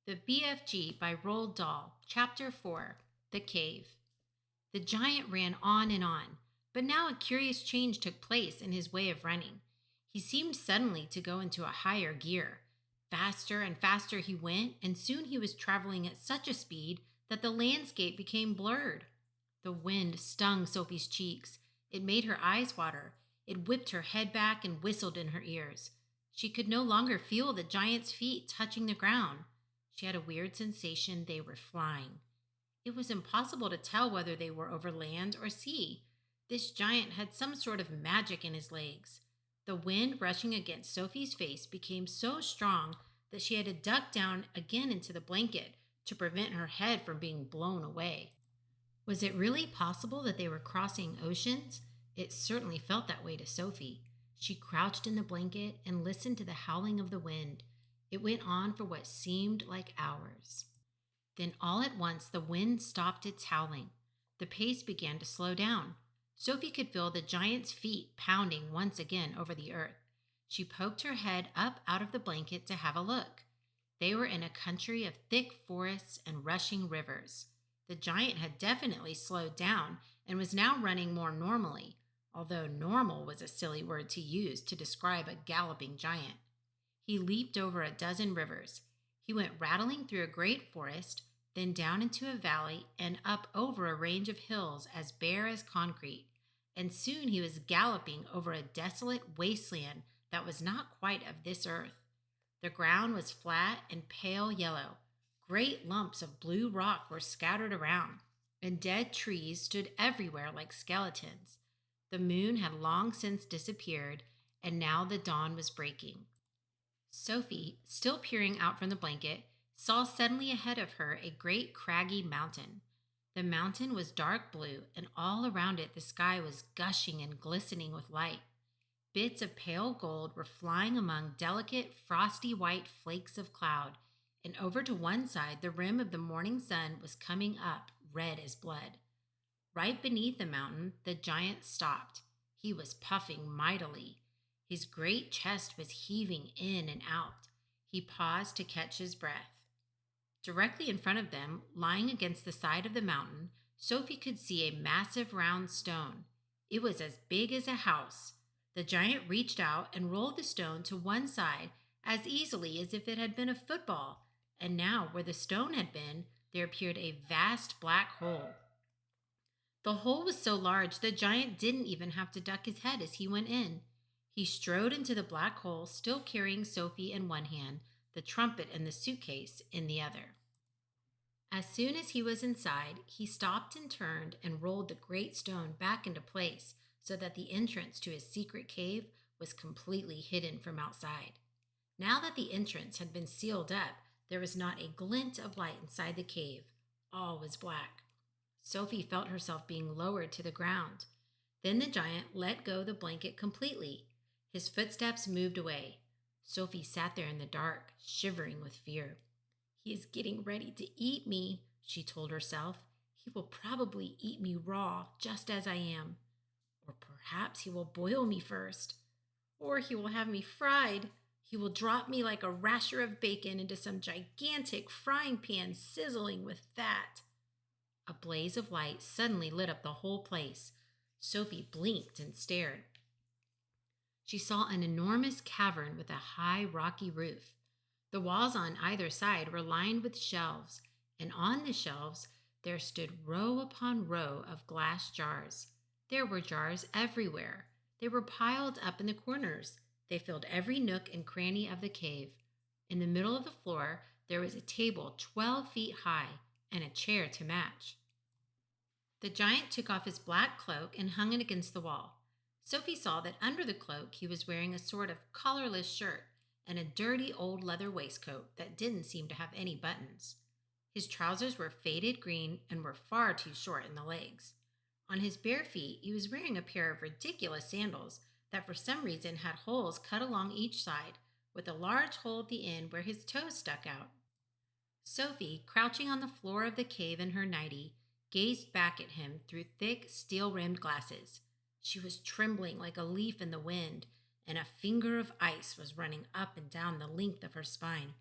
The BFG by Roald Dahl, Chapter 4, The Cave. The giant ran on, but now a curious change took place in his way of running. He seemed suddenly to go into a higher gear. Faster and faster he went, and soon he was traveling at such a speed that the landscape became blurred. The wind stung Sophie's cheeks. It made her eyes water. It whipped her head back and whistled in her ears. She could no longer feel the giant's feet touching the ground. She had a weird sensation they were flying. It was impossible to tell whether they were over land or sea. This giant had some sort of magic in his legs. The wind rushing against Sophie's face became so strong that she had to duck down again into the blanket to prevent her head from being blown away. Was it really possible that they were crossing oceans? It certainly felt that way to Sophie. She crouched in the blanket and listened to the howling of the wind. It went on for what seemed like hours. Then all at once the wind stopped its howling. The pace began to slow down. Sophie could feel the giant's feet pounding once again over the earth. She poked her head up out of the blanket to have a look. They were in a country of thick forests and rushing rivers. The giant had definitely slowed down and was now running more normally, although normal was a silly word to use to describe a galloping giant. He leaped over a dozen rivers. He went rattling through a great forest, then down into a valley and up over a range of hills as bare as concrete. And soon he was galloping over a desolate wasteland that was not quite of this earth. The ground was flat and pale yellow. Great lumps of blue rock were scattered around, and dead trees stood everywhere like skeletons. The moon had long since disappeared, and now the dawn was breaking. Sophie, still peering out from the blanket, saw suddenly ahead of her a great craggy mountain. The mountain was dark blue, and all around it the sky was gushing and glistening with light. Bits of pale gold were flying among delicate, frosty white flakes of cloud, and over to one side the rim of the morning sun was coming up, red as blood. Right beneath the mountain, the giant stopped. He was puffing mightily. His great chest was heaving in and out. He paused to catch his breath. Directly in front of them, lying against the side of the mountain, Sophie could see a massive round stone. It was as big as a house. The giant reached out and rolled the stone to one side as easily as if it had been a football, and now where the stone had been, there appeared a vast black hole. The hole was so large the giant didn't even have to duck his head as he went in. He strode into the black hole, still carrying Sophie in one hand, the trumpet and the suitcase in the other. As soon as he was inside, he stopped and turned and rolled the great stone back into place so that the entrance to his secret cave was completely hidden from outside. Now that the entrance had been sealed up, there was not a glint of light inside the cave. All was black. Sophie felt herself being lowered to the ground. Then the giant let go the blanket completely. His footsteps moved away. Sophie sat there in the dark, shivering with fear. "He is getting ready to eat me," she told herself. "He will probably eat me raw, just as I am. Or perhaps he will boil me first. Or he will have me fried. He will drop me like a rasher of bacon into some gigantic frying pan sizzling with fat." A blaze of light suddenly lit up the whole place. Sophie blinked and stared. She saw an enormous cavern with a high, rocky roof. The walls on either side were lined with shelves, and on the shelves there stood row upon row of glass jars. There were jars everywhere. They were piled up in the corners. They filled every nook and cranny of the cave. In the middle of the floor, there was a table 12 feet high and a chair to match. The giant took off his black cloak and hung it against the wall. Sophie saw that under the cloak he was wearing a sort of collarless shirt and a dirty old leather waistcoat that didn't seem to have any buttons. His trousers were faded green and were far too short in the legs. On his bare feet, he was wearing a pair of ridiculous sandals that for some reason had holes cut along each side, with a large hole at the end where his toes stuck out. Sophie, crouching on the floor of the cave in her nightie, gazed back at him through thick, steel-rimmed glasses. She was trembling like a leaf in the wind, and a finger of ice was running up and down the length of her spine.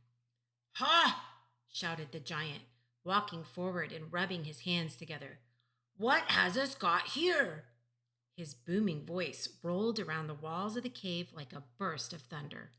"Ha!" shouted the giant, walking forward and rubbing his hands together. "What has us got here?" His booming voice rolled around the walls of the cave like a burst of thunder.